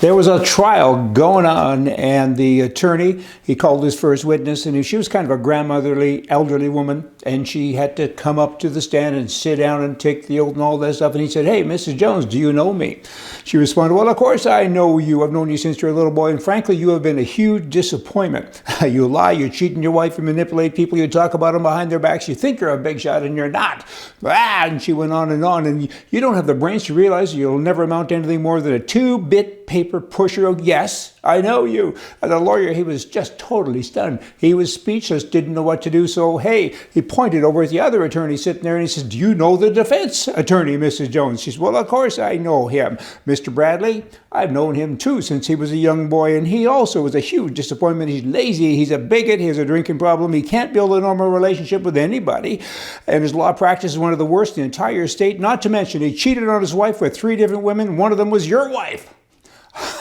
There was a trial going on, and the attorney, he called his first witness, and she was kind of a grandmotherly, elderly woman, and she had to come up to the stand and sit down and take the oath and all that stuff. And he said, "Hey, Mrs. Jones, do you know me?" She responded, "Well, of course I know you. I've known you since you're a little boy, and frankly, you have been a huge disappointment. You lie, you cheat on your wife, you manipulate people, you talk about them behind their backs, you think you're a big shot, and you're not." And she went on, and you don't have the brains to realize you'll never amount to anything more than a two-bit paper pusher. Oh, yes, I know you. And the lawyer, he was just totally stunned. He was speechless, didn't know what to do. So, hey, he pointed over at the other attorney sitting there, and he says, "Do you know the defense attorney, Mrs. Jones?" She says, "Well, of course I know him. Mr. Bradley, I've known him too since he was a young boy, and he also was a huge disappointment. He's lazy, he's a bigot, he has a drinking problem, he can't build a normal relationship with anybody, and his law practice is one of the worst in the entire state. Not to mention, he cheated on his wife with 3 different women. One of them was your wife."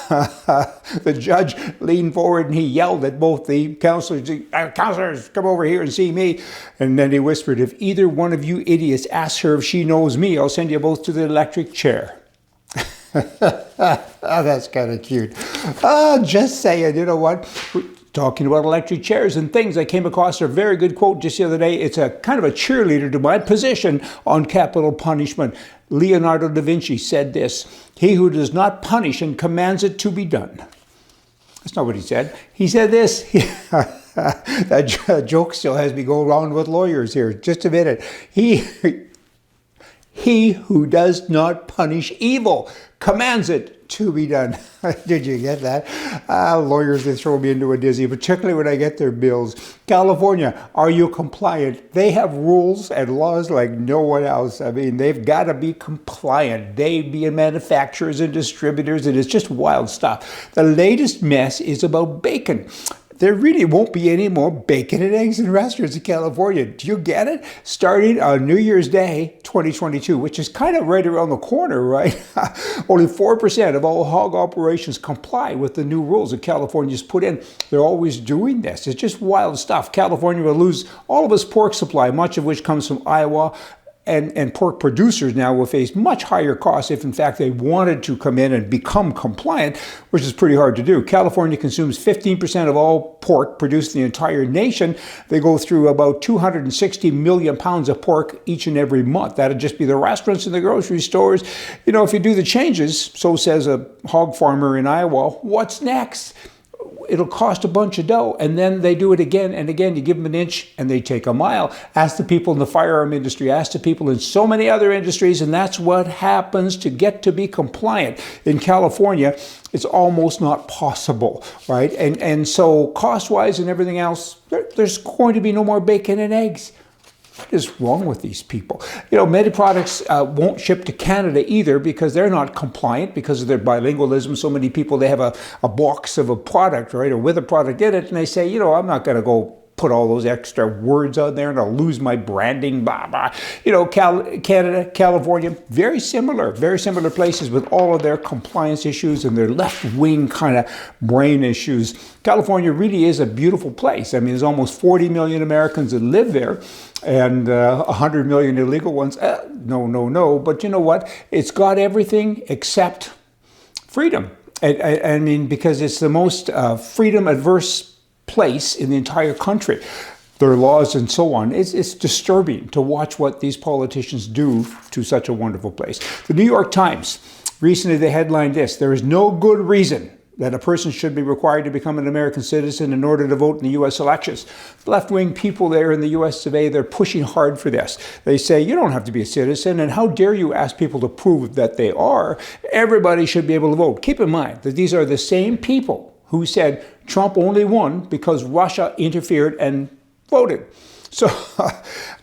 The judge leaned forward and he yelled at both the counselors, "Counselors, come over here and see me." And then he whispered, "If either one of you idiots asks her if she knows me, I'll send you both to the electric chair." Oh, that's kind of cute. Just saying, you know what? Talking about electric chairs and things, I came across a very good quote just the other day. It's a kind of a cheerleader to my position on capital punishment. Leonardo da Vinci said this: "He who does not punish and commands it to be done." That's not what he said. He said this. That joke still has me go around with lawyers here. Just a minute. He who does not punish evil commands it to be done. Did you get that? Lawyers, they throw me into a dizzy, particularly when I get their bills. California, are you compliant? They have rules and laws like no one else. I mean, they've got to be compliant. They being manufacturers and distributors, and it's just wild stuff. The latest mess is about bacon. There really won't be any more bacon and eggs in restaurants in California. Do you get it? Starting on New Year's Day, 2022, which is kind of right around the corner, right? Only 4% of all hog operations comply with the new rules that California's put in. They're always doing this. It's just wild stuff. California will lose all of its pork supply, much of which comes from Iowa. And pork producers now will face much higher costs if, in fact, they wanted to come in and become compliant, which is pretty hard to do. California consumes 15% of all pork produced in the entire nation. They go through about 260 million pounds of pork each and every month. That'd just be the restaurants and the grocery stores. You know, if you do the changes, so says a hog farmer in Iowa, what's next? It'll cost a bunch of dough, and then they do it again and again. You give them an inch and they take a mile. Ask the people in the firearm industry, ask the people in so many other industries, and that's what happens to get to be compliant. In California, it's almost not possible, right? And so cost-wise and everything else, there's going to be no more bacon and eggs. What is wrong with these people? You know, many products won't ship to Canada either because they're not compliant because of their bilingualism. So many people, they have a box of a product, right, or with a product in it, and they say, you know, I'm not going to go put all those extra words on there and I'll lose my branding, blah, blah. You know, Canada, California, very similar places with all of their compliance issues and their left-wing kind of brain issues. California really is a beautiful place. I mean, there's almost 40 million Americans that live there and 100 million illegal ones. No. But you know what? It's got everything except freedom. I mean, because it's the most freedom-adverse place in the entire country. Their laws and so on. It's disturbing to watch what these politicians do to such a wonderful place. The New York Times, recently they headlined this: "There is no good reason that a person should be required to become an American citizen in order to vote in the U.S. elections." Left-wing people there in the U.S. today, they're pushing hard for this. They say, you don't have to be a citizen, and how dare you ask people to prove that they are? Everybody should be able to vote. Keep in mind that these are the same people who said Trump only won because Russia interfered and voted. So,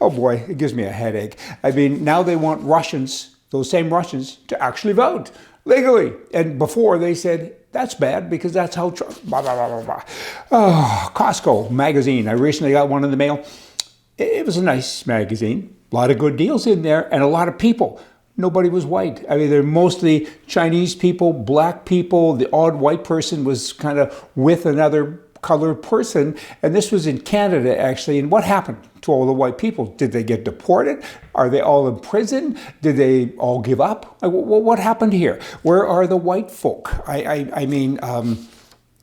oh boy, it gives me a headache. I mean, now they want Russians, those same Russians, to actually vote legally. And before they said, that's bad because that's how Trump, blah, blah, blah, blah, blah. Oh, Costco magazine. I recently got one in the mail. It was a nice magazine. A lot of good deals in there and a lot of people. Nobody was white. I mean, they're mostly Chinese people, black people. The odd white person was kind of with another colored person, and this was in Canada actually. And what happened to all the white people? Did they get deported? Are they all in prison? Did they all give up? What happened here? Where are the white folk? I mean,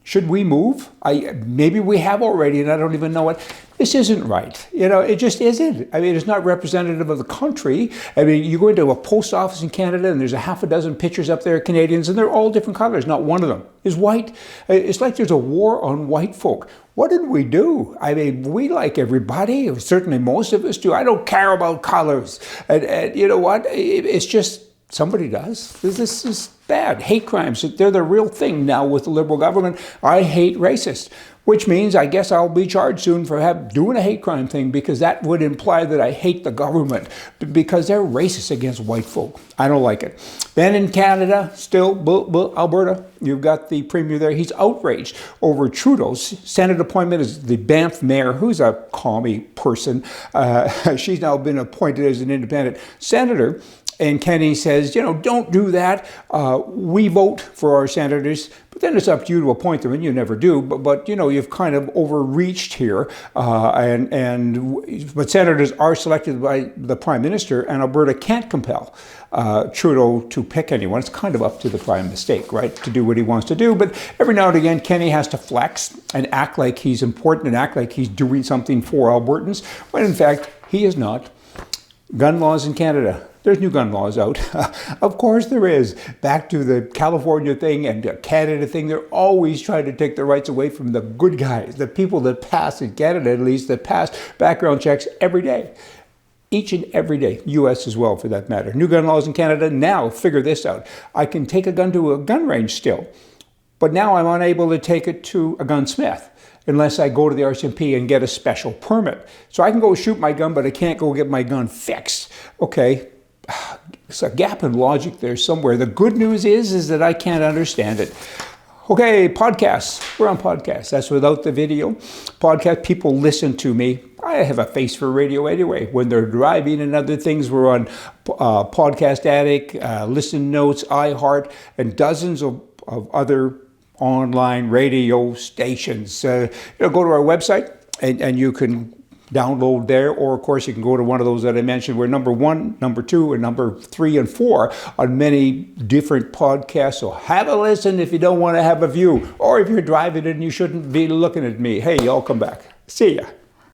should we move? Maybe we have already, and I don't even know it. This isn't right. You know, it just isn't. I mean, it's not representative of the country. I mean, you go into a post office in Canada, and there's a half a dozen pictures up there of Canadians, and they're all different colors. Not one of them is white. It's like there's a war on white folk. What did we do? I mean, we like everybody. Certainly most of us do. I don't care about colors. And you know what? It's just somebody does. This is bad. Hate crimes, they're the real thing now with the Liberal government. I hate racists, which means I guess I'll be charged soon for doing a hate crime thing, because that would imply that I hate the government because they're racist against white folk. I don't like it. Then in Canada, still, Alberta, you've got the premier there. He's outraged over Trudeau's Senate appointment as the Banff mayor, who's a commie person. She's now been appointed as an independent senator. And Kenny says, you know, don't do that. We vote for our senators, but then it's up to you to appoint them, and you never do. But you know, you've kind of overreached here. But senators are selected by the Prime Minister, and Alberta can't compel Trudeau to pick anyone. It's kind of up to the Prime Minister, right, to do what he wants to do. But every now and again, Kenny has to flex and act like he's important and act like he's doing something for Albertans, when in fact, he is not. Gun laws in Canada. There's new gun laws out. Of course there is. Back to the California thing and the Canada thing, they're always trying to take the rights away from the good guys, the people that pass, in Canada at least, that pass background checks every day. Each and every day. U.S. as well, for that matter. New gun laws in Canada. Now, figure this out. I can take a gun to a gun range still, but now I'm unable to take it to a gunsmith unless I go to the RCMP and get a special permit. So I can go shoot my gun, but I can't go get my gun fixed. Okay. It's a gap in logic there somewhere. The good news is that I can't understand it. Okay, podcasts. We're on podcasts. That's without the video. Podcast, people listen to me. I have a face for radio anyway. When they're driving and other things, we're on Podcast Addict, Listen Notes, iHeart, and dozens of other online radio stations. Go to our website and you can download there, or of course you can go to one of those that I mentioned. We're number 1, number 2, and number 3 and 4 on many different podcasts. So have a listen if you don't want to have a view, or if you're driving and you shouldn't be looking at me. Hey, y'all come back. See ya.